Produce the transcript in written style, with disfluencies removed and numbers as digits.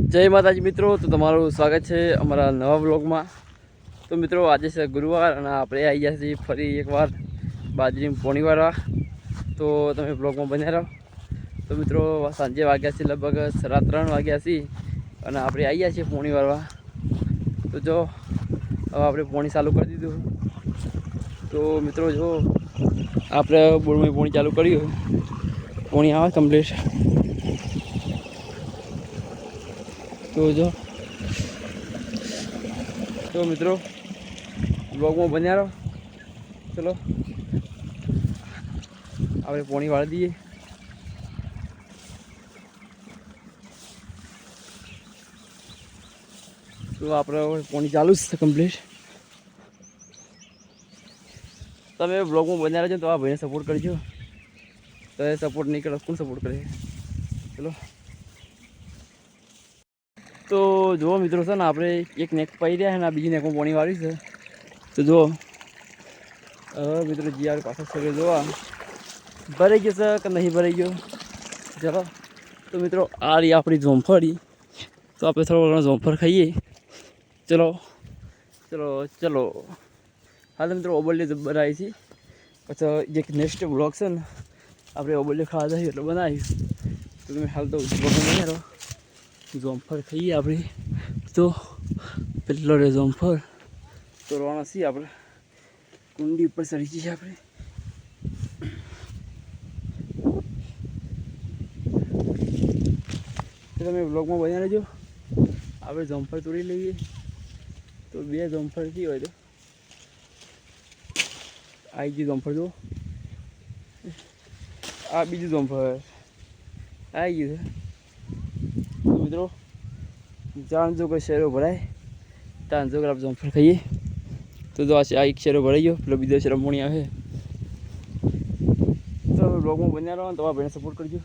જય માતાજી મિત્રો, તો તમારું સ્વાગત છે અમારા નવા બ્લોગમાં। તો મિત્રો આજે છે ગુરુવાર અને આપણે આવી ગયા છીએ ફરી એકવાર બાજરી પોણી વાળવા। તો તમે બ્લોગમાં બન્યા રહો। તો મિત્રો સાંજે વાગ્યા છે લગભગ 3:30 વાગ્યા છે અને આપણે આવી ગયા છીએ પોણી વાળવા। તો જો હવે આપણે પોણી ચાલુ કરી દીધું। તો મિત્રો જો આપણે બોરમાં પોણી ચાલુ કર્યું, પોણી આવે કમ્પ્લીટ। તો મિત્રો બ્લોગમાં બન્યા રહો। ચલો આપણે પોણી વાળી દઈએ। તો આપણે પોણી ચાલુ જ છે કમ્પ્લીટ। તમે બ્લોગમાં બન્યા રહેજો તો આ ભાઈને સપોર્ટ કરજો। તો એ સપોર્ટ નહીં કરો કોણ સપોર્ટ કરે? ચલો તો જુઓ મિત્રો છે ને, આપણે એક નેક પાઈ રહ્યા છે ને આ બીજી નેકમાં પોણી વાળી છે। તો જુઓ મિત્રો જીઆર પાછળ સગળ જોવા ભરાઈ ગયો છે કે નહીં ભરાઈ ગયો। ચલો તો મિત્રો આ રહી આપણી જોમફળી। તો આપણે થોડો ઘણો જોમફળ ખાઈએ। ચલો ચલો ચલો હાલ મિત્રો ઓબલ્યો જબ્બર આવી છે। પછી જે નેક્સ્ટ બ્લોગ છે ને આપણે ઓબલ્યો ખાવા જઈએ એટલે બનાવ્યું। તો તમે હાલ તો બ્લોગમાં બન્યા રહો। જોમફળ ખાઈએ આપણે। તો પેલો રે જોમફળ તો રોણા છીએ આપણે કુંડી ઉપર ચડી જઈએ આપણે। તો તમે બ્લોગમાં બન્યા રહેજો। આપણે જોમફળ તોડી લઈએ। તો 2 જોમફળ થી હોય તો આવી ગયું જોમફળ। જો આ બીજું જોમફળ આવી ગયું છે। તો મિત્રો જાણજો કે શેરો ભરાય તાંજો કે આપણે જોમફળ ખાઈએ। તો જો આ એક શેરો ભરાઈ ગયો, પેલો બીજો શેરો પોણી આવે। તો બ્લોગમાં બન્યા રહો તો આ ભાઈને સપોર્ટ કરજો।